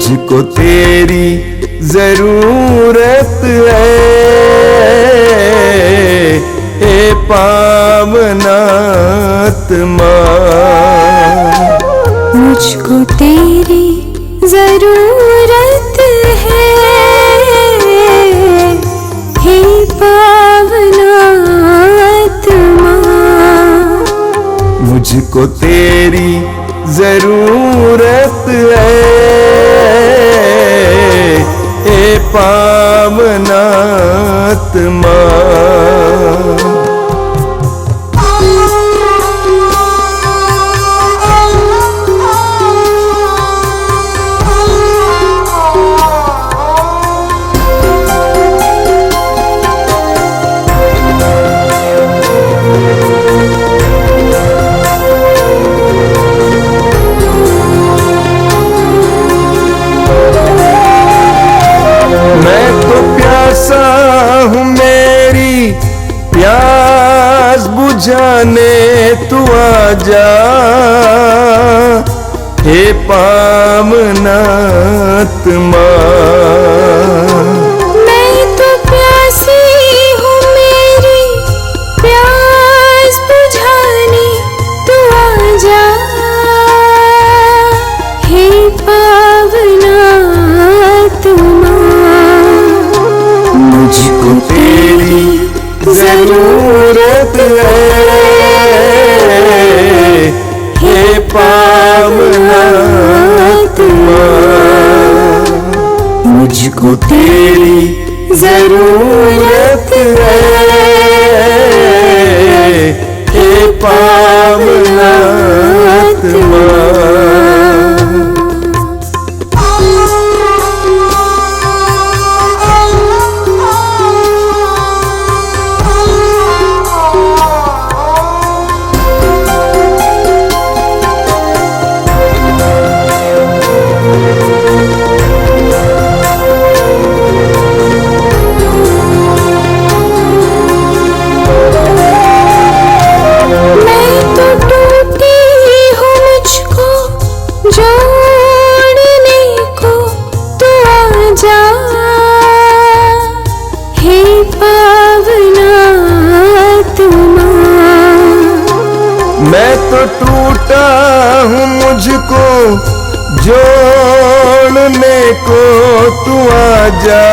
मुझको तेरी जरूरत है, ए पावनात्मा। मुझको तेरी जरूरत है, हे पावनात्मा। मुझको तेरी जरूरत है, ए पावनात्मा। मैं तो प्यासा हूँ, मेरी प्यास बुझाने तू आजा, हे पावनात्मा। मैं तो प्यासी हूँ, मेरी प्यास बुझाने तू आजा, हे पावनात्मा। मुझको तेरी जरूरत है, हे पावनात्मा। मुझको तेरी जरूरत है, हे पावनात्मा। मैं तो टूटा हूँ, मुझको जोड़ने को तू आजा,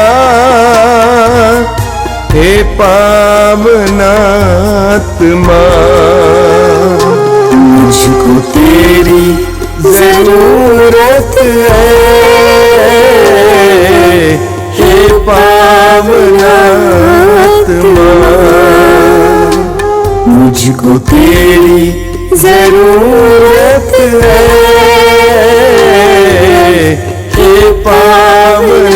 हे पावनात्मा। मुझको तेरी जरूरत है, हे पावनात्मा। मुझको तेरी जरूरत है, हे पावनात्मा।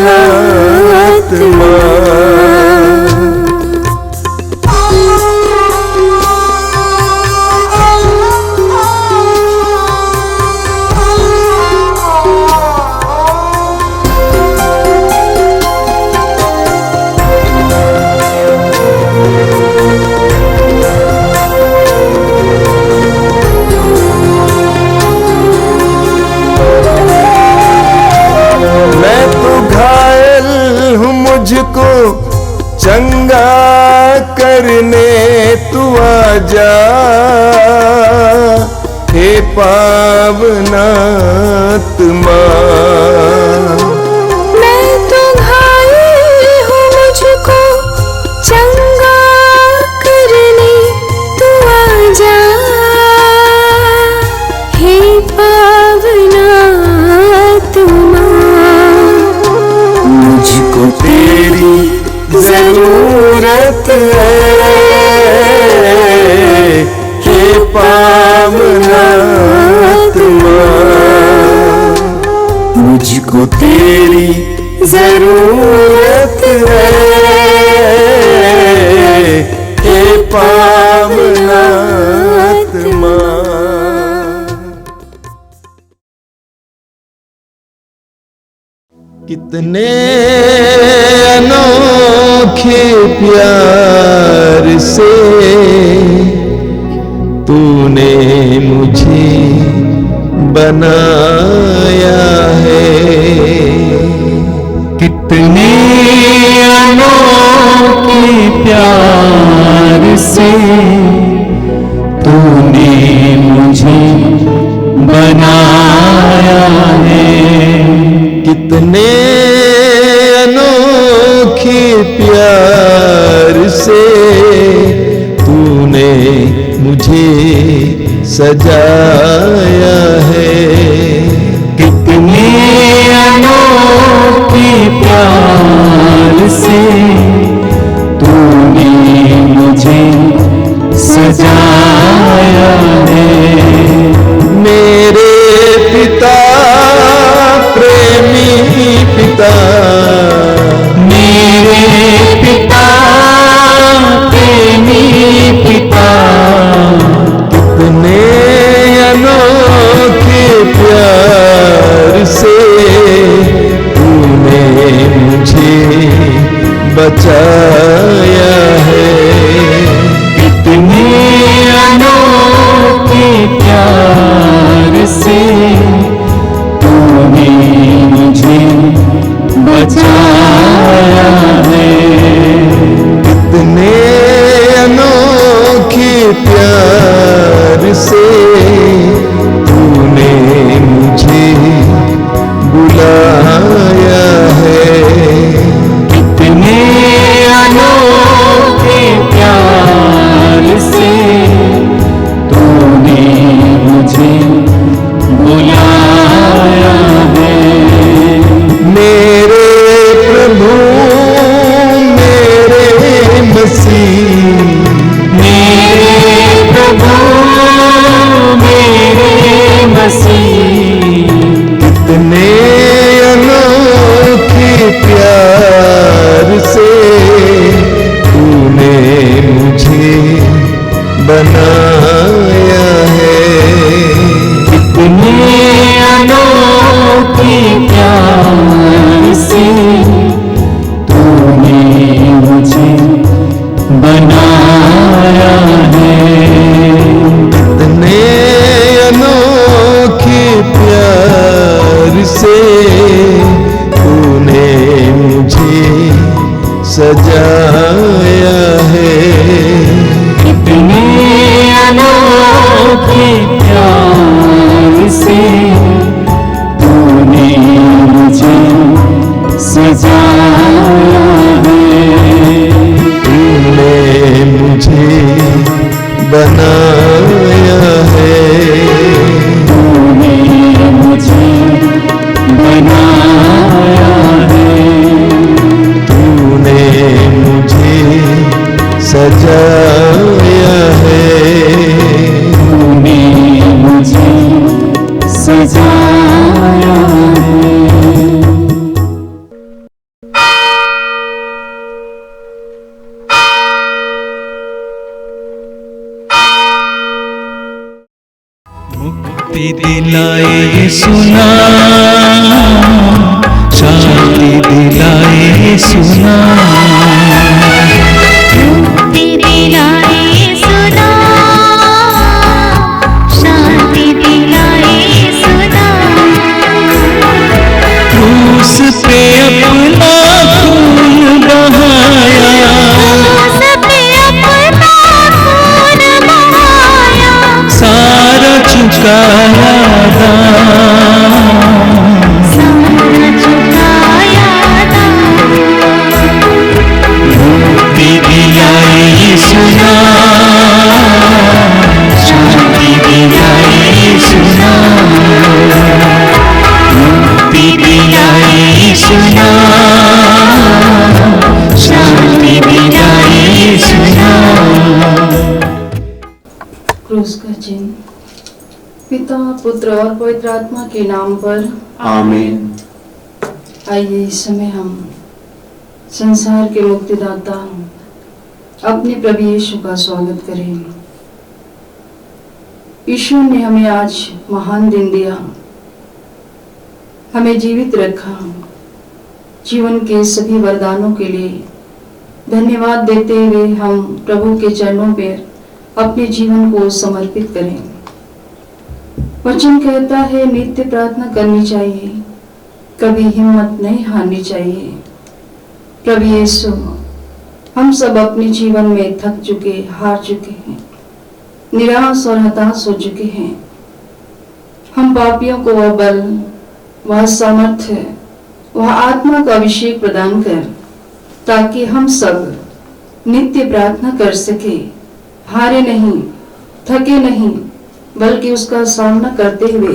मुझको चंगा करने तू आजा, हे पावनात्मा। मैं तो घायल हूँ, मुझको चंगा करने तू आजा, हे पावनात्मा। मुझको तेरी जरूरत है, हे पावनात्मा। मुझको तेरी जरूरत है, हे पावनात्मा। कितने अनोखे प्यार से तूने मुझे बनाया है, अनोखे प्यार से तूने मुझे बनाया है। कितने अनोखे प्यार से तूने मुझे सजाया है। कितने अनोखे प्यार से तूने मुझे सजाया है। मेरे पिता प्रेमी पिता, मेरे पिता प्रेमी पिता, कितने अनोखे प्यार से तूने मुझे बचाया है। कितने अनोखे प्यार से तूने मुझे बचाया है। कितने अनोखे प्यार से तूने मुझे बुलाया है। कितने अनोखे प्यार से तूने मुझे बुलाया है। मेरे प्रभु मेरे मसीह, मेरे प्रभु मेरे मसीह, कितने अनोखे प्यार से तूने मुझे बनाया है। कितने अनोखे प्यार से तूने मुझे बनाया है। कितने अनोखे प्यार से तूने मुझे सजाया है। कितने अनोखे प्यार से तूने मुझे सजाया है। तूने मुझे बनाया है। तूने मुझे बनाया है। तूने मुझे सजाया है। तूने मुझे सजाया है। मुक्ति दिलाए यीशु नाम, शांति दिलाए यीशु नाम। मुक्ति दिलाए यीशु नाम, शांति दिलाए यीशु नाम। क्रूस पे अपना खून बहाया, क्रूस पे अपना खून बहाया, सारा चुकाया दाम। सारा चुकाया दाम। मुक्ति दिलाए यीशु नाम, शांति दिलाए यीशु नाम। मुक्ति दिलाए यीशु नाम, शांति दिलाए यीशु नाम। क्रूस का चिन्ह। पिता पुत्र और पवित्र आत्मा के नाम पर आमीन। आइए इस समय हम संसार के मुक्तिदाता अपने प्रभु यीशु का स्वागत करें। यीशु ने हमें आज महान दिन दिया, हमें जीवित रखा। जीवन के सभी वरदानों के लिए धन्यवाद देते हुए हम प्रभु के चरणों पर अपने जीवन को समर्पित करें। वचन कहता है नित्य प्रार्थना करनी चाहिए, कभी हिम्मत नहीं हारनी चाहिए। प्रभु यीशु हम सब अपने जीवन में थक चुके, हार चुके हैं, निराश और हताश हो चुके हैं। हम पापियों को वह बल, वह सामर्थ्य, वह आत्मा का अभिषेक प्रदान कर, ताकि हम सब नित्य प्रार्थना कर सके, हारे नहीं, थके नहीं, बल्कि उसका सामना करते हुए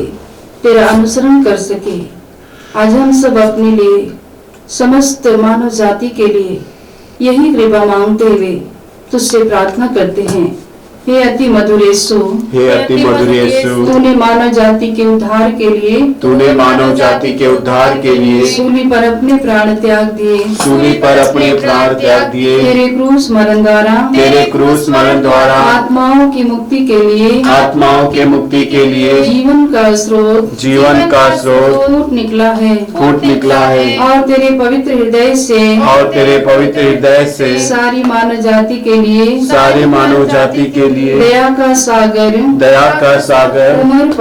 तेरा अनुसरण कर सके। आज हम सब अपने लिए, समस्त मानव जाति के लिए यही कृपा मांगते हुए तुझसे प्रार्थना करते हैं। हे अति मधुर यीशु, हे अति मधुर यीशु, तूने मानव जाति के उद्धार के लिए, तूने मानव जाति के उद्धार के लिए सूली पर अपने प्राण त्याग दिए, सूली पर अपने प्राण त्याग दिए। तेरे क्रूस मरण द्वारा, तेरे क्रूस मरण द्वारा आत्माओं की मुक्ति के लिए, आत्माओं के मुक्ति के लिए जीवन का स्रोत, जीवन का स्रोत फूट निकला है, फूट निकला है, और तेरे पवित्र हृदय से, और तेरे पवित्र हृदय से सारी मानव जाति के लिए, सारे मानव जाति के लिए दया का सागर, दया का सागर उमड़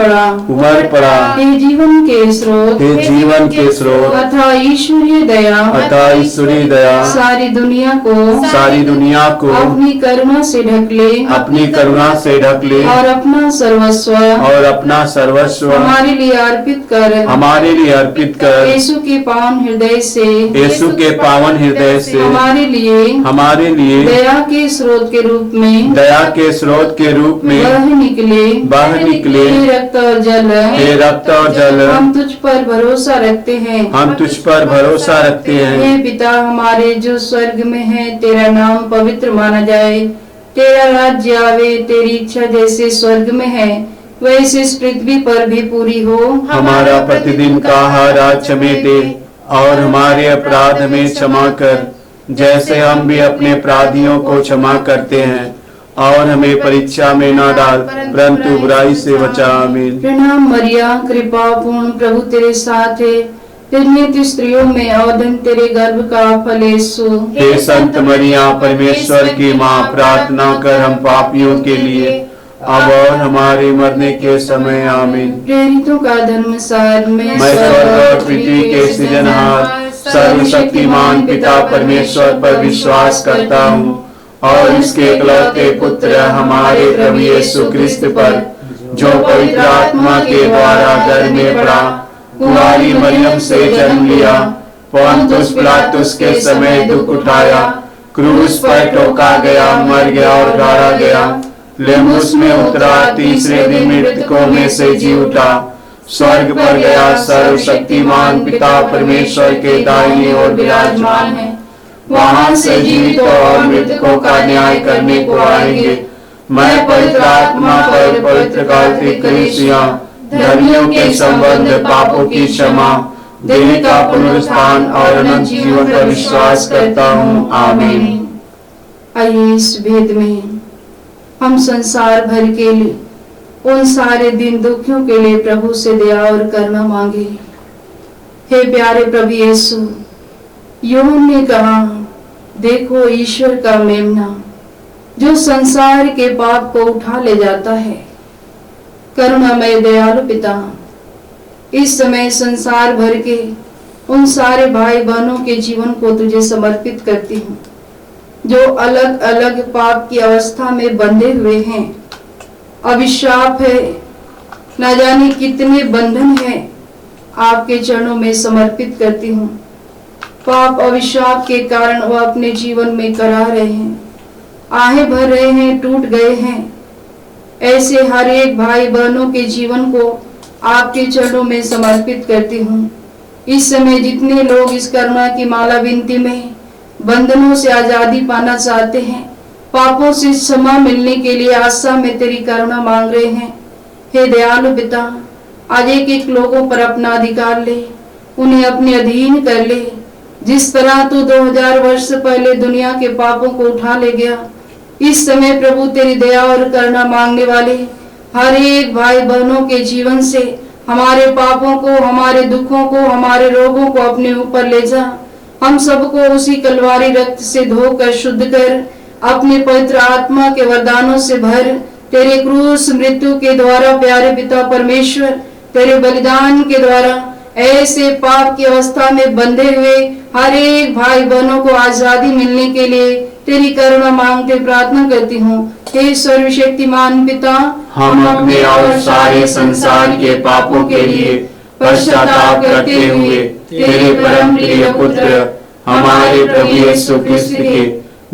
पड़ा। हे जीवन के स्रोत, हे जीवन के स्रोत अथा ईश्वरीय दया, अतः ईश्वरीय दया सारी दुनिया को को अपनी करुणा से ढक ले, अपनी करुणा से ढक ले, और अपना सर्वस्व हमारे लिए अर्पित कर यीशु के पावन हृदय से, यीशु के पावन हृदय से हमारे लिए दया के स्रोत के रूप में, बह निकले। हे रक्त और जल, हम तुझ पर भरोसा रखते हैं, हे पिता हमारे जो स्वर्ग में है, तेरा नाम पवित्र माना जाए, तेरा राज्य आवे, तेरी इच्छा जैसे स्वर्ग में है वैसे इस पृथ्वी पर भी पूरी हो। हमारा प्रतिदिन का आहार आज हमें दे, और हमारे अपराध हमें क्षमा कर, जैसे हम भी अपने अपराधियों को क्षमा करते हैं, और हमें परीक्षा में न डाल, परंतु बुराई से बचा। आमीन। प्रणाम मरिया, कृपा पूर्ण, प्रभु तेरे साथ है, निर्मित स्त्रियों में और धन तेरे गर्भ का फल यीशु। हे संत मरिया, परमेश्वर की माँ, प्रार्थना कर हम पापियों के लिए, अब और हमारे मरने के समय। आमीन। प्रेरितों का धर्मसार, मैं मैं स्वर्ग और पृथ्वी के सृजनहार सर्वशक्तिमान पिता परमेश्वर पर विश्वास करता हूँ, और इसके इकलौते पुत्र हमारे प्रभु यीशु क्रिस्त पर, जो पवित्र आत्मा के द्वारा गर्भ में पड़ा, कुंवारी मरियम से जन्म लिया, पोंतुस पिलातुस के समय दुख उठाया, क्रूस पर टोका गया, मर गया और गाड़ा गया, लिम्बुस में उतरा, तीसरे दिन मृतकों में से जी उठा, स्वर्ग पर गया, सर्वशक्तिमान पिता परमेश्वर के दाहिनी ओर विराजमान है, वहां से जीवितों और मृतकों का न्याय करने को आएंगे। मैं पवित्र आत्मा पर, पवित्र कार्तिक कलीसिया, धर्मियों के संबंध, पापों की क्षमा, देह का पुनरुत्थान और अनंत जीवन पर विश्वास करता हूँ। आमीन। आइए इस भेद में हम संसार भर के लिए, उन सारे दिन दुखियों के लिए प्रभु से दया और करुणा मांगे। हे प्यारे प्रभु यीशु, यूहन्ना ने कहा, देखो ईश्वर का मेमना जो संसार के पाप को उठा ले जाता है। करुणामय दयालु पिता, इस समय संसार भर के उन सारे भाई बहनों के जीवन को तुझे समर्पित करती हूँ, जो अलग अलग पाप की अवस्था में बंधे हुए हैं। अभिशाप है, न जाने कितने बंधन हैं, आपके चरणों में समर्पित करती हूँ। पाप अभिशाप के कारण वह अपने जीवन में करा रहे हैं, आहें भर रहे हैं, टूट गए हैं। ऐसे हर एक भाई बहनों के जीवन को आपके चरणों में समर्पित करती हूँ। इस समय जितने लोग इस करुणा की माला विनती में बंधनों से आजादी पाना चाहते हैं, पापों से क्षमा मिलने के लिए आशा में तेरी करुणा मांग रहे हैं, हे दयालु पिता, आज एक एक लोगों पर अपना अधिकार ले, उन्हें अपने अधीन कर ले। जिस तरह तू 2000 वर्ष पहले दुनिया के पापों को उठा ले गया, इस समय प्रभु तेरी दया और करुणा मांगने वाले हर एक भाई बहनों के जीवन से हमारे पापों को, हमारे दुखों को, हमारे रोगों को अपने ऊपर ले जा। हम सबको उसी कलवारी रक्त से धोकर शुद्ध कर, अपने पवित्र आत्मा के वरदानों से भर, तेरे क्रूस मृत्यु के द्वारा प्यारे पिता परमेश्वर, तेरे बलिदान के द्वारा ऐसे पाप की अवस्था में बंधे हुए हर एक भाई बहनों को आजादी मिलने के लिए तेरी करुणा मांगते प्रार्थना करती हूँ। हे सर्वशक्तिमान पिता, हम अपने और सारे संसार के पापों के लिए पश्चाताप करते हुए तेरे परम प्रिय पुत्र हमारे प्रभु यीशु क्रिस्त के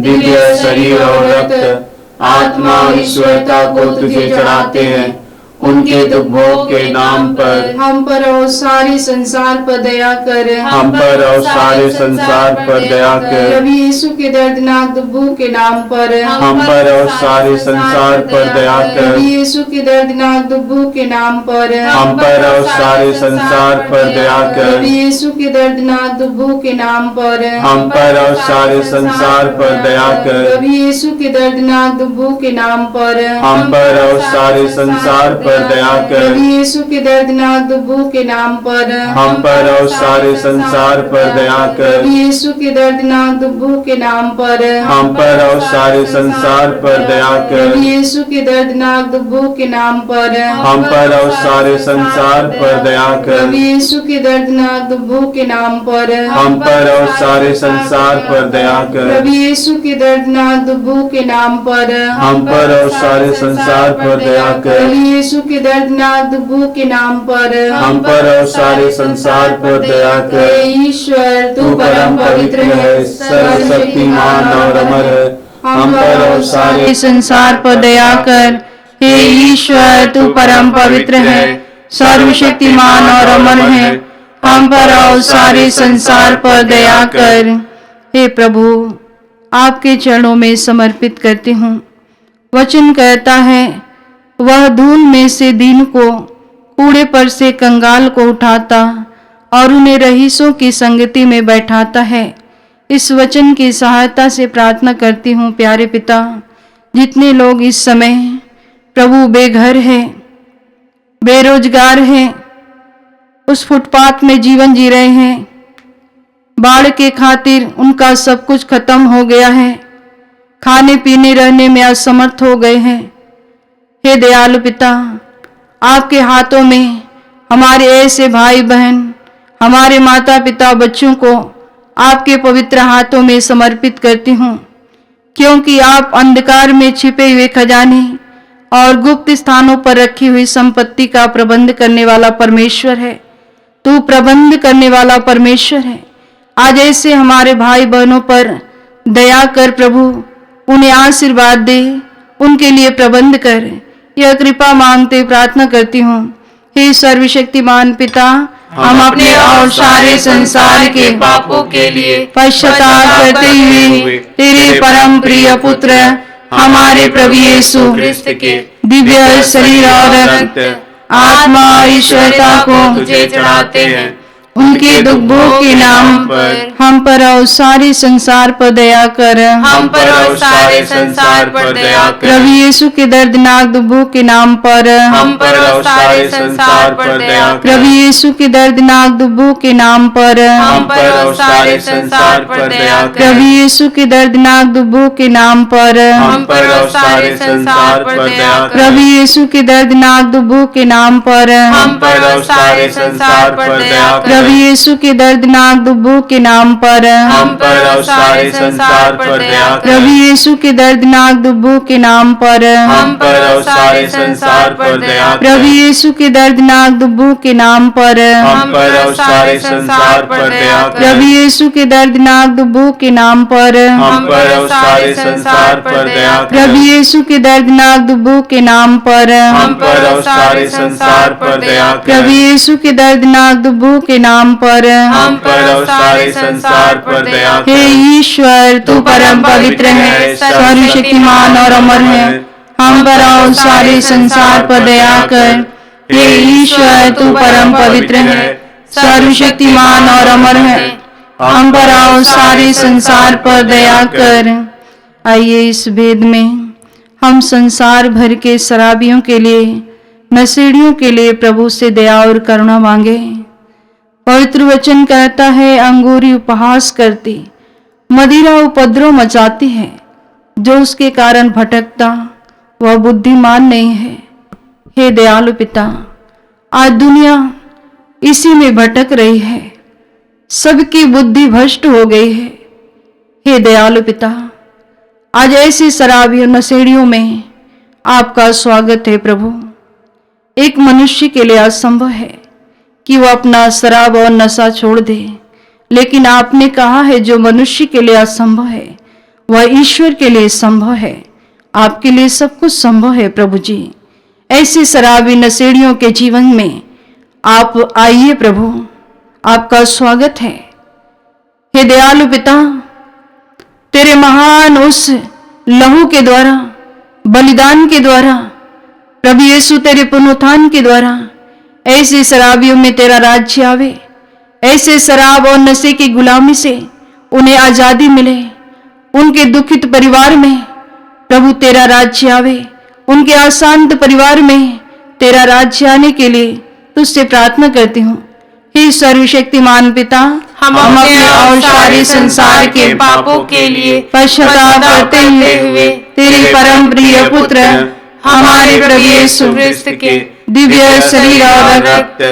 दिव्य शरीर और रक्त, आत्मा और ईश्वरता को तुझे चढ़ाते हैं। उनके दुख भोग के नाम पर हम पर और सारे संसार पर दया कर। हम पर और सारे संसार पर दया कर। प्रभु यीशु के दर्दनाक दुख भोग के नाम पर हम पर और सारे संसार पर दया कर। प्रभु यीशु के दर्दनाक दुख भोग के नाम पर हम पर और सारे संसार पर दया कर। प्रभु यीशु के दर्दनाक दुख भोग के नाम पर हम पर और सारे संसार पर दया कर। प्रभु यीशु के दर्दनाक दुख भोग के नाम पर हम पर और सारे संसार पर दया कर। प्रभु यीशु के दर्दनाक दुख भोग के नाम पर हम पर और सारे संसार पर दया कर। प्रभु यीशु के दर्दनाक दुख भोग के नाम पर हम पर और सारे संसार पर दया कर। प्रभु यीशु के दर्दनाक दुख भोग के नाम पर हम पर और सारे संसार पर दया कर। प्रभु यीशु के दर्दनाक दुख भोग के नाम पर हम पर और सारे संसार पर दया कर। प्रभु यीशु के दर्दनाक दुख भोग के नाम पर हम पर और सारे संसार पर दया कर। प्रभु यीशु के दर्दनाक दुख भोग के नाम पर हम पर और सारे संसार पर दया कर। हे ईश्वर, तू परम पवित्र है, सर्वशक्तिमान और अमर है। हम पर और सारे संसार पर दया कर। हे ईश्वर, तू परम पवित्र है, सर्वशक्तिमान और अमर है। हम पर और सारे संसार पर दया कर। हे प्रभु, आपके चरणों में समर्पित करती हूँ। वचन कहता है, वह धूल में से दीन को, कूड़े पर से कंगाल को उठाता और उन्हें रईसों की संगति में बैठाता है। इस वचन की सहायता से प्रार्थना करती हूँ प्यारे पिता, जितने लोग इस समय प्रभु बेघर हैं, बेरोजगार हैं, उस फुटपाथ में जीवन जी रहे हैं, बाढ़ के खातिर उनका सब कुछ खत्म हो गया है, खाने पीने रहने में असमर्थ हो गए हैं। हे दयालु पिता, आपके हाथों में हमारे ऐसे भाई बहन, हमारे माता पिता, बच्चों को आपके पवित्र हाथों में समर्पित करती हूँ, क्योंकि आप अंधकार में छिपे हुए खजाने और गुप्त स्थानों पर रखी हुई संपत्ति का प्रबंध करने वाला परमेश्वर है। तू प्रबंध करने वाला परमेश्वर है। आज ऐसे हमारे भाई बहनों पर दया कर प्रभु, उन्हें आशीर्वाद दे, उनके लिए प्रबंध कर। यह कृपा मांगते प्रार्थना करती हूँ। हे सर्वशक्तिमान पिता, हम अपने और सारे संसार के पापों के लिए पश्चाताप करते हुए तेरे परम प्रिय पुत्र हमारे प्रभु यीशु क्रिस्त के दिव्य शरीर और रक्त, आत्मा और ईश्वरता को तुझे चढ़ाते हैं। उनके दुख भोग के नाम पर हम पर और सारे संसार पर दया कर। हम पर और सारे संसार पर दया कर। प्रभु यीशु के दर्दनाक दुख भोग के नाम पर हम पर और सारे संसार पर दया कर। प्रभु यीशु के दर्दनाक दुख भोग के नाम पर हम पर और सारे संसार पर दया कर। प्रभु यीशु के दर्दनाक दुख भोग के नाम पर हम पर और सारे संसार पर दया कर। प्रभु यीशु के दर्दनाक दुख भोग के नाम पर हम पर और सारे संसार पर दया कर। प्रभु यीशु के दर्दनाक दुख भोग के नाम पर हम पर और सारे संसार पर दया कर। प्रभु यीशु के दर्दनाक दुख भोग के नाम पर हम पर और सारे संसार पर दया कर। प्रभु यीशु के दर्दनाक दुख भोग के नाम पर हम पर और सारे संसार पर दया कर। प्रभु यीशु के दर्दनाक दुख भोग के नाम पर हम पर और सारे संसार पर दया कर। प्रभु यीशु के दर्दनाक दुख भोग के नाम पर हम पर और सारे संसार पर दया कर। प्रभु यीशु के दर्दनाक दुख भोग के नाम पर हम पर और सारे संसार पर दया कर। हे ईश्वर, तू परम पवित्र है, सर्वशक्तिमान और अमर है। हम पर और सारे संसार पर दया कर। हे ईश्वर, तू परम पवित्र है, सर्वशक्तिमान और अमर है। हम पर और सारे संसार पर दया कर। आइए इस भेद में हम संसार भर के शराबियों के लिए, नशेड़ियों के लिए प्रभु से दया और करुणा मांगे। पवित्र वचन कहता है, अंगूरी उपहास करती, मदिरा उपद्रव मचाती है। जो उसके कारण भटकता वह बुद्धिमान नहीं है। हे दयालु पिता, आज दुनिया इसी में भटक रही है, सबकी बुद्धि भ्रष्ट हो गई है। हे दयालु पिता, आज ऐसी शराबी और नशेड़ियों में आपका स्वागत है प्रभु। एक मनुष्य के लिए असंभव है कि वो अपना शराब और नशा छोड़ दे, लेकिन आपने कहा है जो मनुष्य के लिए असंभव है वह ईश्वर के लिए संभव है। आपके लिए सब कुछ संभव है प्रभु जी। ऐसी शराबी नशेड़ियों के जीवन में आप आइए प्रभु, आपका स्वागत है। हे दयालु पिता, तेरे महान उस लहू के द्वारा, बलिदान के द्वारा, प्रभु यीशु तेरे पुनरुत्थान के द्वारा ऐसे शराबियों में तेरा राज्य आवे। ऐसे शराब और नशे की गुलामी से उन्हें आजादी मिले। उनके दुखित परिवार में प्रभु तेरा राज्य आवे। उनके अशांत परिवार में तेरा राज्य आने के लिए तुझसे प्रार्थना करती हूँ। हे सर्वशक्तिमान पिता, हम अपने और सारे संसार के पापों के लिए पश्चाताप करते हुए तेरे परम प्रिय पुत्र हमारे प्रभु यीशु क्रिस्त के दिव्य शरीर और रक्त,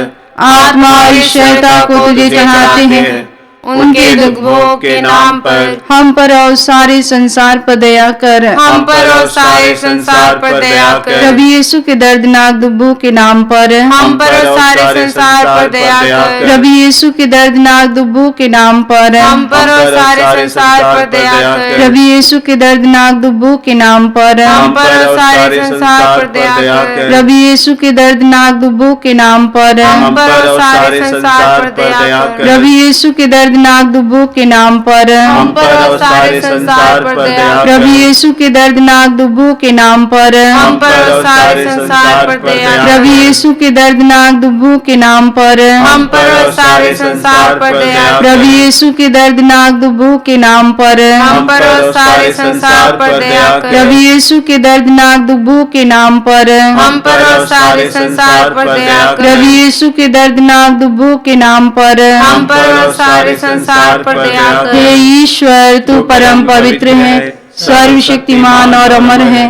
आत्मा और ईश्वरता को तुझे चढ़ाते हैं। उनके दुख भोग के नाम पर हम पर और सारे संसार पर दया कर। हम पर और सारे संसार पर दया कर। प्रभु यीशु के दर्दनाक दुखों के नाम पर हम पर और सारे संसार पर दया कर। प्रभु यीशु के दर्दनाक दुखों के नाम पर हम पर और सारे संसार पर दया कर। प्रभु यीशु के दर्दनाक दुखों के नाम पर हम पर और सारे संसार पर दया कर। प्रभु यीशु के दर्दनाक दुखों के नाम पर हम पर और सारे संसार पर दया कर। प्रभु यीशु के दर्दनाक दुखों के नाम पर हम पर और सारे संसार पर दया कर। प्रभु यीशु के दर्दनाक दुखों के नाम पर हम पर और सारे संसार पर दया कर। प्रभु यीशु के दर्दनाक दुखों के नाम पर हम पर और सारे संसार पर दया कर। प्रभु यीशु के दर्दनाक दुखों के नाम पर हम पर और सारे संसार पर दया कर। प्रभु यीशु के दर्दनाक दुखों के नाम पर हम पर और सारे संसार पर दया कर। प्रभु यीशु के दर्दनाक दुखों के नाम पर हम पर और सारे संसार पर दया कर। हे ईश्वर, तू परम पवित्र है, सर्वशक्तिमान और अमर है।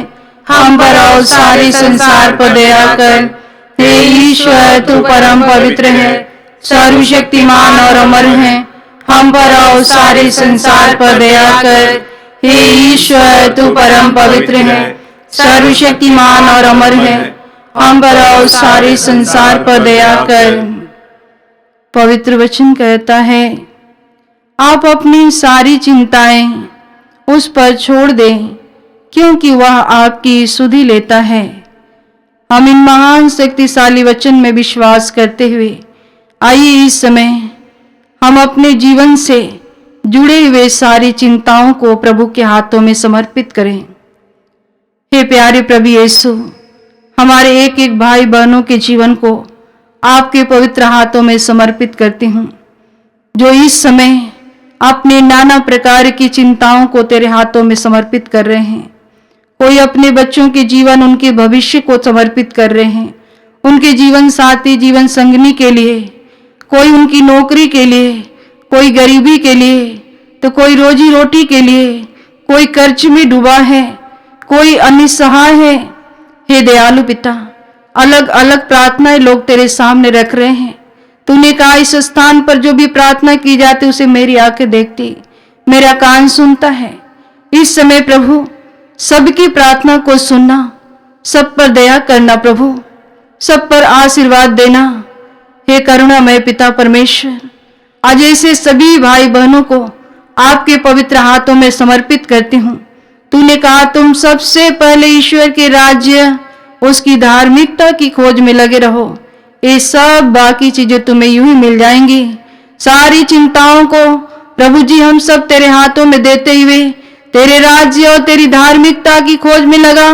हम पर और सारे संसार पर दया कर। हे ईश्वर, तू परम पवित्र है, सर्वशक्तिमान और अमर है। हम पर और सारे संसार पर दया कर। हे ईश्वर, तू परम पवित्र है, सर्वशक्तिमान और अमर है। हम पर और सारे संसार पर दया कर। पवित्र वचन कहता है, आप अपनी सारी चिंताएं उस पर छोड़ दें, क्योंकि वह आपकी सुधि लेता है। हम इन महान शक्तिशाली वचन में विश्वास करते हुए आइए इस समय हम अपने जीवन से जुड़े हुए सारी चिंताओं को प्रभु के हाथों में समर्पित करें। हे प्यारे प्रभु यीशु, हमारे एक एक भाई बहनों के जीवन को आपके पवित्र हाथों में समर्पित करती हूँ, जो इस समय अपने नाना प्रकार की चिंताओं को तेरे हाथों में समर्पित कर रहे हैं। कोई अपने बच्चों के जीवन, उनके भविष्य को समर्पित कर रहे हैं, उनके जीवन साथी, जीवन संगनी के लिए, कोई उनकी नौकरी के लिए, कोई गरीबी के लिए, तो कोई रोजी रोटी के लिए, कोई कर्ज में डूबा है, कोई अनिसहाय है। हे दयालु पिता, अलग अलग प्रार्थनाएं लोग तेरे सामने रख रहे हैं। तूने कहा इस स्थान पर जो भी प्रार्थना की जाती उसे मेरी आंखें देखती, मेरा कान सुनता है। इस समय प्रभु सबकी प्रार्थना को सुनना, सब पर दया करना प्रभु, सब पर आशीर्वाद देना। हे करुणामय पिता परमेश्वर, आज ऐसे सभी भाई बहनों को आपके पवित्र हाथों में समर्पित करती हूँ। तूने कहा तुम सबसे पहले ईश्वर के राज्य, उसकी धार्मिकता की खोज में लगे रहो, ये सब बाकी चीजें तुम्हें यूं ही मिल जाएंगी। सारी चिंताओं को प्रभु जी हम सब तेरे हाथों में देते हुए तेरे राज्य और तेरी धार्मिकता की खोज में लगा,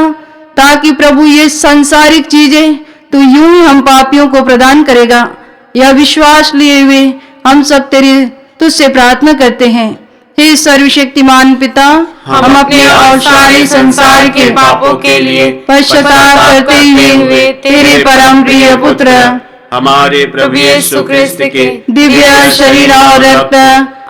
ताकि प्रभु ये सांसारिक चीजें तू यूं ही हम पापियों को प्रदान करेगा। यह विश्वास लिए हुए हम सब तेरे तुझसे प्रार्थना करते हैं। हे सर्वशक्तिमान पिता, हम अपने और सारे संसार के पापों के लिए पश्चाताप करते हुए तेरे परम प्रिय पुत्र हमारे प्रभु यीशु क्रिस्त के दिव्य शरीर और रक्त,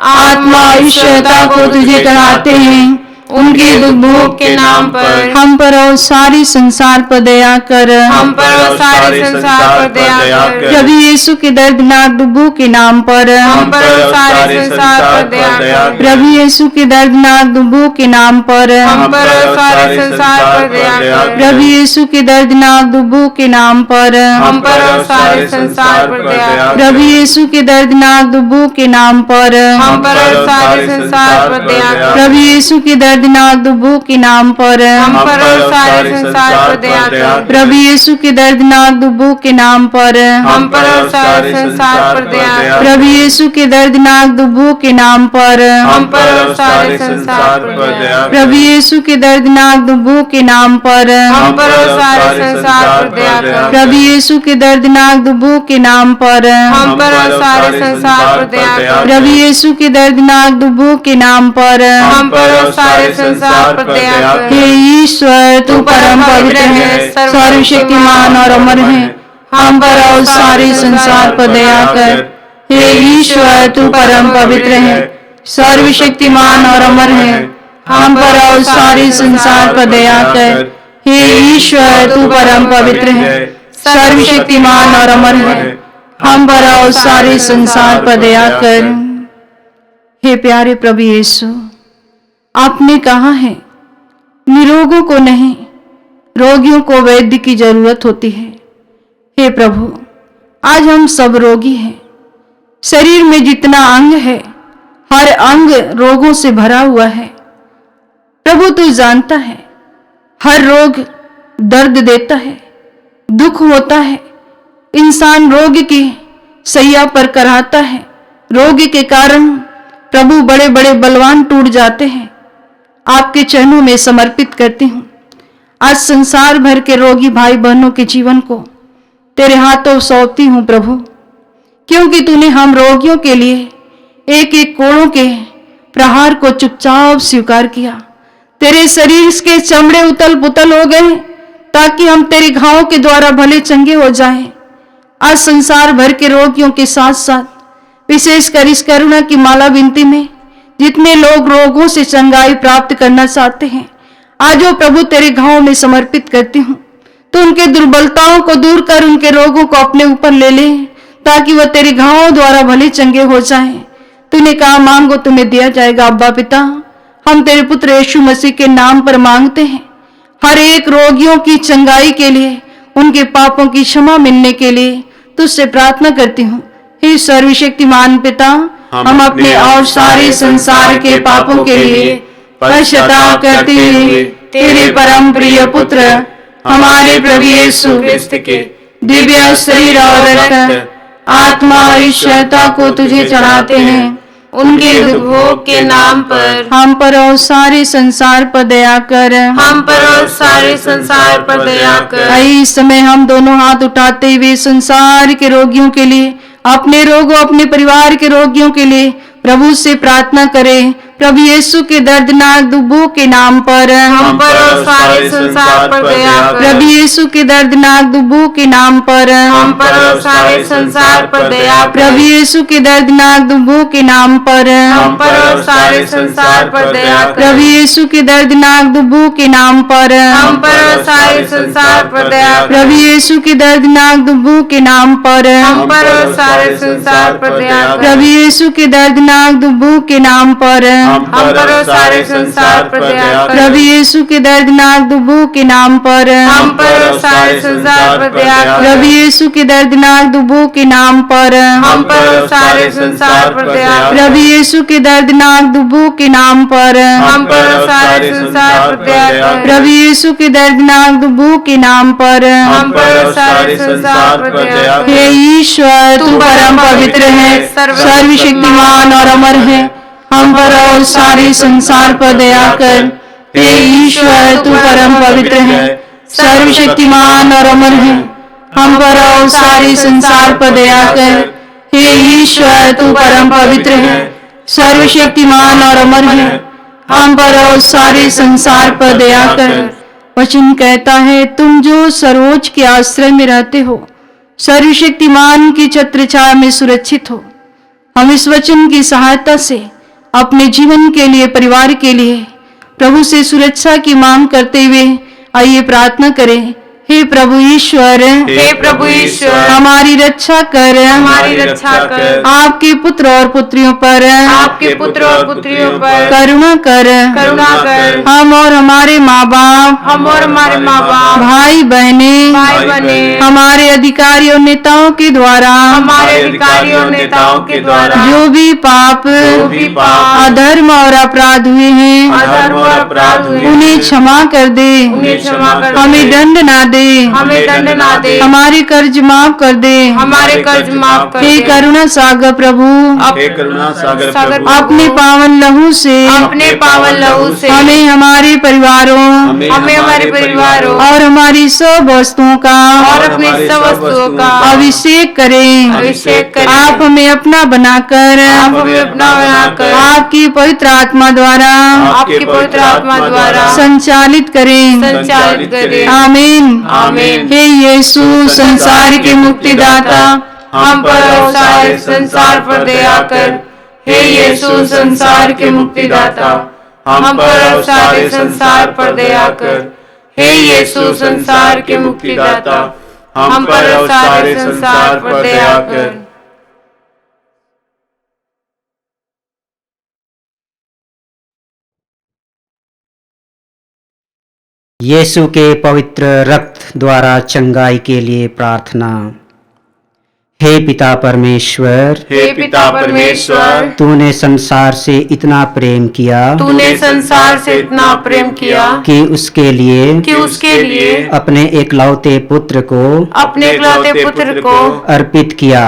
आत्मा और ईश्वरता को तुझे चढ़ाते हैं। उनके दुख भोग के नाम पर हम पर और सारी संसार पर दया कर। हम पर और सारे संसार पर दया कर। प्रभु यीशु के दर्दनाक दुखों के नाम पर हम पर और सारे संसार पर दया कर। प्रभु यीशु के दर्दनाक दुखों के नाम पर हम पर और सारे संसार पर दया कर। प्रभु यीशु के दर्दनाक दुखों के नाम पर हम पर और सारे संसार पर दया कर। प्रभु यीशु के दर्दनाक दुखों के नाम पर हम पर और सारे संसार पर दया कर। प्रभु यीशु के दर्दनाक दुखों के नाम पर हम पर और सारे संसार पर दया कर। प्रभु यीशु के दर्दनाक दुखों के नाम पर हम पर और सारे संसार पर दया कर। प्रभु यीशु के दर्दनाक दुखों के नाम पर हम पर और सारे संसार पर दया कर। प्रभु यीशु के दर्दनाक दुखों के नाम पर हम पर और सारे संसार पर दया कर। प्रभु यीशु के दर्दनाक दुखों के नाम पर हम पर और सारे संसार पर दया कर। प्रभु यीशु के दर्दनाक दुखों के नाम पर हम पर और सारे संसार पर दया कर। हे ईश्वर तू परम पवित्र है, सर्वशक्तिमान और अमर है, हम पर और सारे संसार पर दया कर। हे ईश्वर तू परम पवित्र है, सर्वशक्तिमान और अमर है, हम पर और सारे संसार पर दया कर। हे ईश्वर तू परम पवित्र है, सर्वशक्तिमान और अमर है, हम पर और सारे संसार पर दया कर। हे प्यारे प्रभु यीशु, आपने कहा है निरोगों को नहीं रोगियों को वैद्य की जरूरत होती है। हे प्रभु, आज हम सब रोगी हैं। शरीर में जितना अंग है हर अंग रोगों से भरा हुआ है। प्रभु तू जानता है हर रोग दर्द देता है, दुख होता है, इंसान रोग की सैया पर कराता है। रोग के कारण प्रभु बड़े बड़े बलवान टूट जाते हैं। आपके चरणों में समर्पित करती हूँ आज संसार भर के रोगी भाई बहनों के जीवन को तेरे हाथों सौंपती हूँ प्रभु, क्योंकि तूने हम रोगियों के लिए एक एक कोड़ों के प्रहार को चुपचाप स्वीकार किया। तेरे शरीर के चमड़े उतल पुतल हो गए ताकि हम तेरे घावों के द्वारा भले चंगे हो जाएं। आज संसार भर के रोगियों के साथ साथ विशेषकर इस करुणा की माला विनती में जितने लोग रोगों से चंगाई प्राप्त करना चाहते हैं, आज वो प्रभु तेरे घावों में समर्पित करती हूँ। तो उनके दुर्बलताओं को दूर कर उनके रोगों को अपने ऊपर ले ले ताकि वह तेरे घावों द्वारा भले चंगे हो जाएं। तूने कहा मांगो तुम्हें दिया जाएगा। अब्बा पिता, हम तेरे पुत्र यीशु मसीह के नाम पर मांगते हैं हर एक रोगियों की चंगाई के लिए, उनके पापों की क्षमा मिलने के लिए तुझसे प्रार्थना करती हूँ। हे सर्वशक्तिमान पिता, हम अपने और सारे संसार के पापों के लिए पश्चाताप करते हुए तेरे परम प्रिय पुत्र हमारे प्रभु यीशु क्रिस्त के दिव्य शरीर और रक्त, आत्मा और ईश्वरता को तुझे चढ़ाते हैं। उनके दुख भोग के नाम पर हम पर और सारे संसार पर दया कर। हम पर और सारे संसार पर दया कर। इस समय हम दोनों हाथ उठाते हुए संसार के रोगियों के लिए, अपने रोगों अपने परिवार के रोगियों के लिए प्रभु से प्रार्थना करें। प्रभु यीशु के दर्दनाक दुखों के नाम पर हम पर और सारे संसार पर दया कर। प्रभु यीशु के दर्दनाक दुखों के नाम पर हम पर और सारे संसार पर दया कर। प्रभु यीशु के दर्दनाक दुखों के नाम पर हम पर और सारे संसार पर दया कर। प्रभु यीशु के दर्दनाक दुखों के नाम पर हम पर और सारे संसार पर दया कर। प्रभु यीशु के दर्दनाक दुखों के नाम पर हम पर और सारे संसार पर दया कर। प्रभु यीशु के दर्दनाक दुखों के नाम पर हम पर और सारे संसार पर दया कर। प्रभु यीशु के दर्दनाक दुखों के नाम पर हम पर और सारे संसार पर दया कर। प्रभु यीशु के दर्दनाक दुखों के नाम पर हम पर और सारे संसार पर दया कर। प्रभु यीशु के दर्दनाक दुखों के नाम पर हम पर और सारे संसार पर दया कर। प्रभु यीशु के दर्दनाक दुखों के नाम पर हम पर और सारे संसार पर दया कर। हे ईश्वर तू परम पवित्र है, सर्वशक्तिमान और अमर है, हम पर और सारे संसार पर दया कर। हे ईश्वर तू परम पवित्र है, सर्वशक्तिमान और अमर है, हम पर और सारे संसार पर दया कर। हे ईश्वर तू परम पवित्र है, सर्वशक्तिमान और अमर है, हम पर और सारे संसार पर दया कर। वचन कहता है तुम जो सर्वोच्च के आश्रय में रहते हो, सर्वशक्तिमान की छत्र छाया में सुरक्षित हो। हम इस वचन की सहायता से अपने जीवन के लिए, परिवार के लिए प्रभु से सुरक्षा की मांग करते हुए आइए प्रार्थना करें। हे प्रभु ईश्वर, हे प्रभु ईश्वर, हमारी रक्षा कर, हमारी रक्षा कर। आपके पुत्र और पुत्रियों पर, आपके पुत्र और पुत्रियों पर करुणा कर, करुणा कर। हम और हमारे माँ बाप, हम और हमारे माँ बाप, भाई बहने, भाई बहने, हमारे अधिकारियों नेताओं के द्वारा, हमारे अधिकारियों नेताओं के द्वारा जो भी पाप, अधर्म और अपराध हुए हैं, अधर्म और अपराध हुए, उन्हें क्षमा कर दे, उन्हें क्षमा कर दे। हमें दंड ना दे, हमें दंड ना दे, हमारे कर्ज माफ कर दे, हमारे कर्ज माफ कर हे दे। करुणा सागर प्रभु, हे करुणा सागर सागर प्रभु, अपने पावन लहू से अपने पावन लहू से हमें हमारे परिवारों हमें हमारे परिवारों और हमारी सब वस्तुओं का और अपनी सब वस्तुओं का अभिषेक करें। अभिषेक करें। आप हमें अपना बनाकर, आप हमें अपना बनाकर आपकी पवित्र आत्मा द्वारा आपकी पवित्र आत्मा द्वारा संचालित करें। संचालित करें। आमीन। आमीन। हे यीशु संसार के मुक्तिदाता, हम पर और सारे संसार पर दया कर। हे यीशु संसार के मुक्तिदाता, हम पर और सारे संसार पर दया कर। हे यीशु संसार के मुक्तिदाता, हम पर और सारे संसार पर दया कर। यीशु के पवित्र रक्त द्वारा चंगाई के लिए प्रार्थना। हे पिता परमेश्वर, हे पिता परमेश्वर, तूने संसार से इतना प्रेम किया तूने संसार से इतना प्रेम किया कि उसके लिए अपने एकलौते पुत्र को अपने इकलौते पुत्र को अर्पित किया,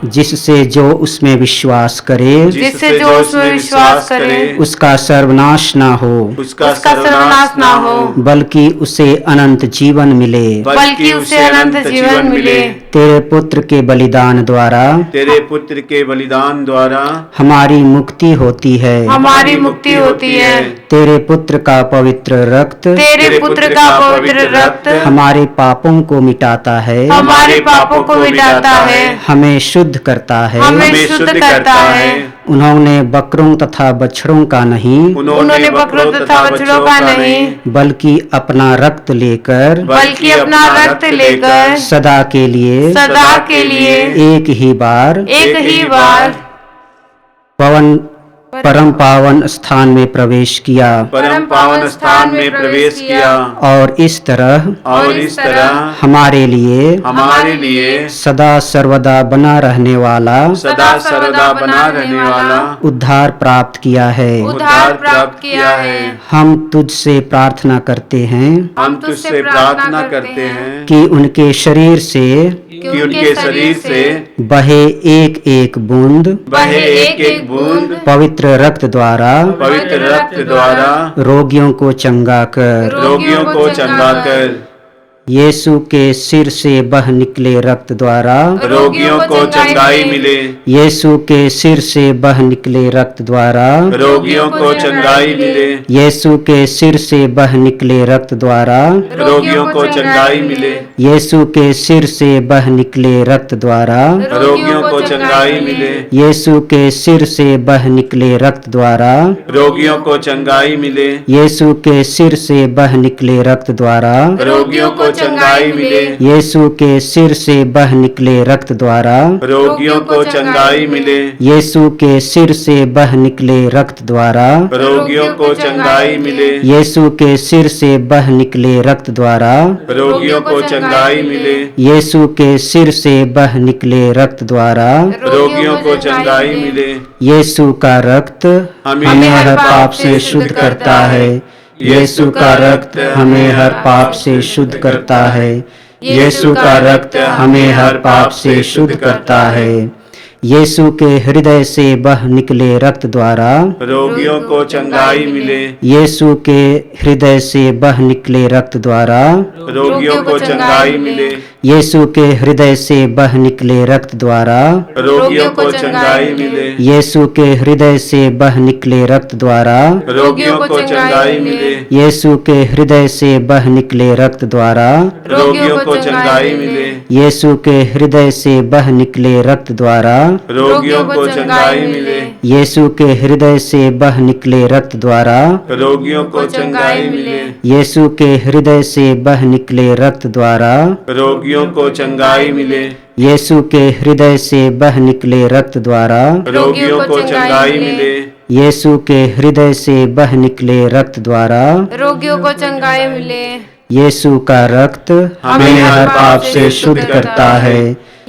जिससे जो उसमें विश्वास करे जिससे जो उसमें विश्वास करे उसका सर्वनाश ना हो, उसका सर्वनाश ना हो, बल्कि उसे अनंत जीवन मिले। बल्कि उसे अनंत जीवन मिले। तेरे पुत्र के बलिदान द्वारा तेरे पुत्र के बलिदान द्वारा हमारी मुक्ति होती है। हमारी मुक्ति होती है। तेरे पुत्र का पवित्र रक्त तेरे पुत्र का पवित्र रक्त हमारे पापों को मिटाता है, हमारे पापों को मिटाता है, हमें शुद्ध करता है। हमें शुद्ध करता है। उन्होंने बकरों तथा बछड़ों का नहीं, उन्होंने बकरों तथा बछड़ों का नहीं, बल्कि अपना रक्त लेकर बल्कि अपना रक्त लेकर सदा के लिए एक ही बार परम पावन स्थान में प्रवेश किया परम पावन स्थान में प्रवेश किया और इस तरह हमारे लिए सदा सर्वदा बना रहने वाला उद्धार प्राप्त किया है। हम तुझसे प्रार्थना करते हैं कि उनके शरीर से बहे एक एक बूंद पवित्र रक्त द्वारा रोगियों को चंगा कर। यीशु के सिर से बह निकले रक्त द्वारा रोगियों को चंगाई मिले। यीशु के सिर से बह निकले रक्त द्वारा रोगियों को चंगाई मिले। यीशु के सिर से बह निकले रक्त द्वारा रोगियों को चंगाई मिले। यीशु के सिर से बह निकले रक्त द्वारा रोगियों को चंगाई मिले। यीशु के सिर से बह निकले रक्त द्वारा रोगियों को चंगाई मिले। यीशु के सिर से बह निकले रक्त द्वारा रोगियों को चंगाई मिले। यीशु के सिर से बह निकले रक्त द्वारा रोगियों को चंगाई मिले। यीशु के सिर से बह निकले रक्त द्वारा रोगियों को चंगाई मिले। यीशु के सिर से बह निकले रक्त द्वारा रोगियों को चंगाई मिले। यीशु के सिर से बह निकले रक्त द्वारा रोगियों को चंगाई मिले। यीशु का रक्त हमें हर पाप से शुद्ध करता है। यीशु का रक्त हमें हर पाप से शुद्ध करता है। यीशु का रक्त हमें हर पाप से शुद्ध करता है। यीशु के हृदय से बह निकले रक्त द्वारा रोगियों को चंगाई मिले। यीशु के हृदय से बह निकले रक्त द्वारा रोगियों को चंगाई मिले। यीशु के हृदय से बह निकले रक्त द्वारा रोगियों को चंगाई मिले। यीशु के हृदय से बह निकले रक्त द्वारा रोगियों को चंगाई मिले। यीशु के हृदय से बह निकले रक्त द्वारा रोगियों को चंगाई मिले। यीशु के हृदय से बह निकले रक्त द्वारा रोगियों को चंगाई मिले। यीशु के हृदय से बह निकले रक्त द्वारा रोगियों को चंगाई मिले। यीशु के हृदय से बह निकले रक्त द्वारा रोगियों को चंगाई मिले। यीशु के हृदय से बह निकले रक्त द्वारा रोगियों को चंगाई मिले। यीशु के हृदय से बह निकले रक्त द्वारा रोगियों को चंगाई मिले। यीशु का रक्त हमें हर पाप से शुद्ध करता है।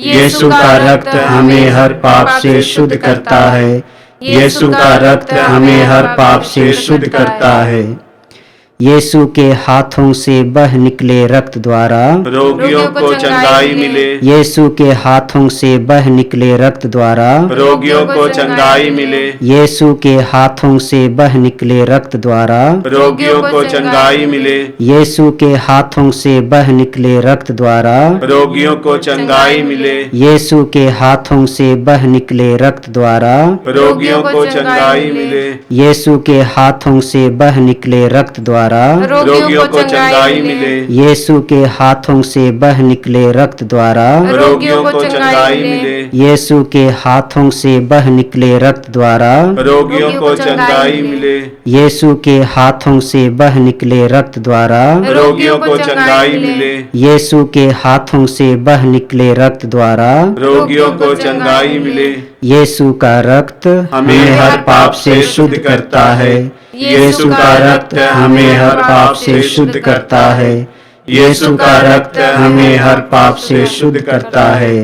यीशु का रक्त हमें हर पाप से शुद्ध करता है। यीशु का रक्त हमें हर पाप से शुद्ध करता है। यीशु के हाथों से बह निकले रक्त द्वारा रोगियों को चंगाई मिले। यीशु के हाथों से बह निकले रक्त द्वारा रोगियों को चंगाई मिले। यीशु के हाथों से बह निकले रक्त द्वारा रोगियों को चंगाई मिले। यीशु के हाथों से बह निकले रक्त द्वारा रोगियों को चंगाई मिले। यीशु के हाथों से बह निकले रक्त द्वारा रोगियों को चंगाई मिले। यीशु के हाथों से बह निकले रक्त द्वारा रोगियों को चंगाई मिले। यीशु के हाथों से बह निकले रक्त द्वारा रोगियों को चंगाई मिले। यीशु के हाथों से बह निकले रक्त द्वारा रोगियों को चंगाई मिले। यीशु के हाथों से बह निकले रक्त द्वारा रोगियों को चंगाई मिले। यीशु के हाथों से बह निकले रक्त द्वारा रोगियों को चंगाई मिले। यीशु का रक्त हमें हर पाप से शुद्ध करता है। यीशु का रक्त हमें हर पाप से शुद्ध करता है। यीशु का रक्त हमें हर पाप से शुद्ध करता है।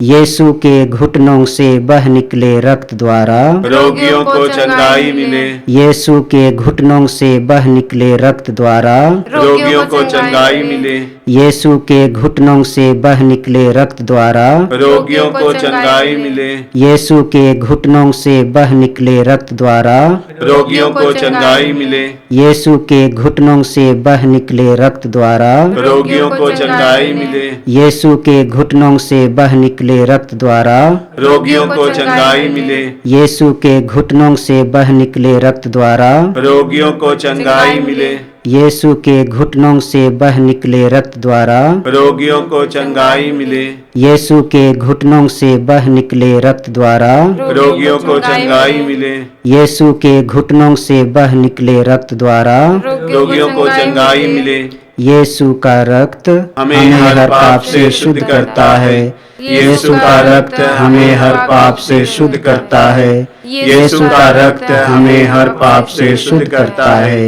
यीशु के घुटनों से बह निकले रक्त द्वारा रोगियों को चंगाई मिले। यीशु के घुटनों से बह निकले रक्त द्वारा रोगियों को चंगाई मिले। यीशु के घुटनों से बह निकले रक्त द्वारा रोगियों को चंगाई मिले। यीशु के घुटनों से बह निकले रक्त द्वारा रोगियों को चंगाई मिले। यीशु के घुटनों से बह निकले रक्त द्वारा रोगियों को चंगाई मिले। यीशु के घुटनों से बह निकले रक्त द्वारा रोगियों को चंगाई मिले। यीशु के घुटनों से बह निकले रक्त द्वारा रोगियों को चंगाई मिले। यीशु के घुटनों से बह निकले रक्त द्वारा रोगियों को चंगाई मिले। यीशु के घुटनों से बह निकले रक्त द्वारा रोगियों को चंगाई मिले। यीशु के घुटनों से बह निकले रक्त द्वारा रोगियों को चंगाई मिले। यीशु का रक्त हमें हर पाप से शुद्ध करता है। यीशु का रक्त हमें हर पाप से शुद्ध करता है। यीशु का रक्त हमें हर पाप से शुद्ध करता है।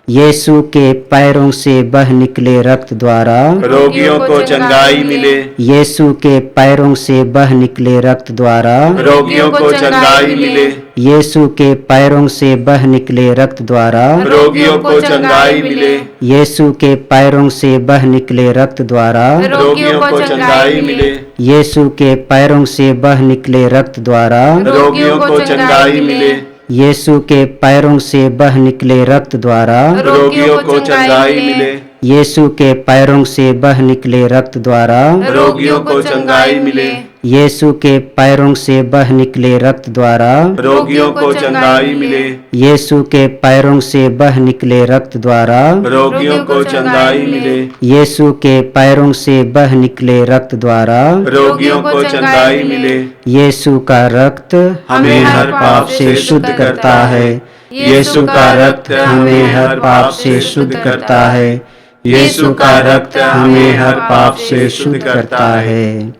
यीशु के पैरों से बह निकले रक्त द्वारा रोगियों को चंगाई मिले। यीशु के पैरों से बह निकले रक्त द्वारा रोगियों को चंगाई मिले। यीशु के पैरों से बह निकले रक्त द्वारा रोगियों को चंगाई मिले। यीशु के पैरों से बह निकले रक्त द्वारा रोगियों को चंगाई मिले। यीशु के पैरों से बह निकले रक्त द्वारा रोगियों को चंगाई मिले। यीशु के पैरों से बह निकले रक्त द्वारा रोगियों को चंगाई मिले। यीशु के पैरों से बह निकले रक्त द्वारा रोगियों को चंगाई मिले। यीशु के पैरों से बह निकले रक्त द्वारा रोगियों को चंगाई मिले। यीशु के पैरों से बह निकले रक्त द्वारा रोगियों को चंगाई मिले। यीशु के पैरों से बह निकले रक्त द्वारा रोगियों को चंगाई मिले। यीशु का रक्त हमें हर पाप से शुद्ध करता है। यीशु का रक्त हमें हर पाप से शुद्ध करता है। यीशु का रक्त हमें हर पाप से शुद्ध करता है।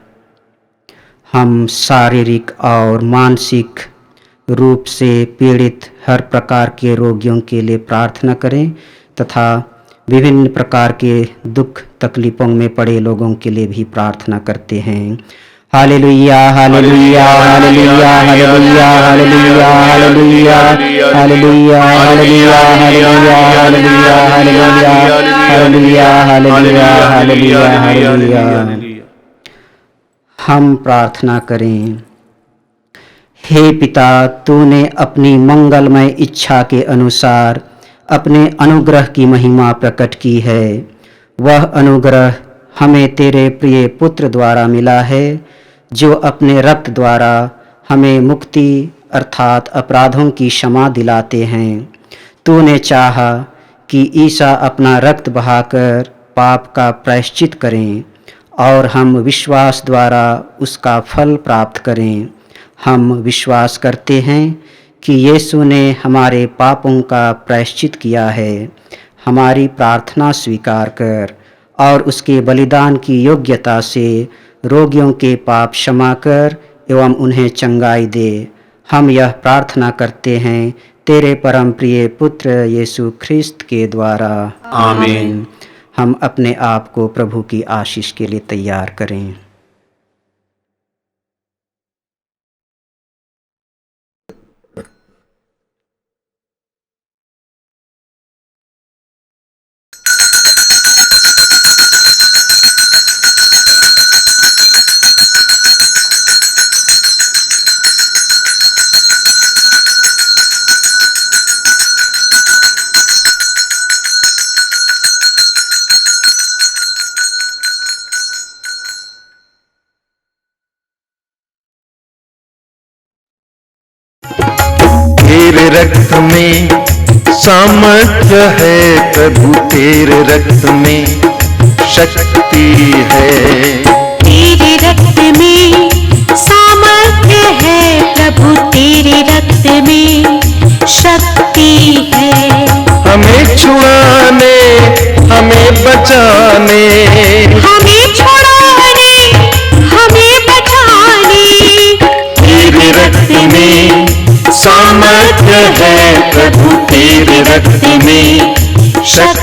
हम शारीरिक और मानसिक रूप से पीड़ित हर प्रकार के रोगियों के लिए प्रार्थना करें तथा विभिन्न प्रकार के दुख तकलीफों में पड़े लोगों के लिए भी प्रार्थना करते हैं। Hallelujah hallelujah hallelujah hallelujah hallelujah hallelujah hallelujah hallelujah hallelujah hallelujah hallelujah hallelujah hallelujah hallelujah. हम प्रार्थना करें। हे पिता, तूने अपनी मंगलमय इच्छा के अनुसार अपने अनुग्रह की महिमा प्रकट की है। वह अनुग्रह हमें तेरे प्रिय पुत्र द्वारा मिला है, जो अपने रक्त द्वारा हमें मुक्ति अर्थात अपराधों की क्षमा दिलाते हैं। तूने चाहा कि ईसा अपना रक्त बहाकर पाप का प्रायश्चित करें और हम विश्वास द्वारा उसका फल प्राप्त करें। हम विश्वास करते हैं कि यीशु ने हमारे पापों का प्रायश्चित किया है। हमारी प्रार्थना स्वीकार कर और उसके बलिदान की योग्यता से रोगियों के पाप क्षमा कर एवं उन्हें चंगाई दे। हम यह प्रार्थना करते हैं तेरे परम प्रिय पुत्र यीशु ख्रिस्त के द्वारा, आमीन। हम अपने आप को प्रभु की आशीष के लिए तैयार करें। तेरे रक्त में सामर्थ्य है प्रभु, तेरे रक्त में शक्ति है। तेरे रक्त में सामर्थ्य है प्रभु, तेरे रक्त में शक्ति है। हमें छुड़ाने, हमें बचाने, हमें छुड़ाने, हमें बचाने, तेरे रक्त में सामर्थ्य है प्रभु, तेरे रक्त में शक्ति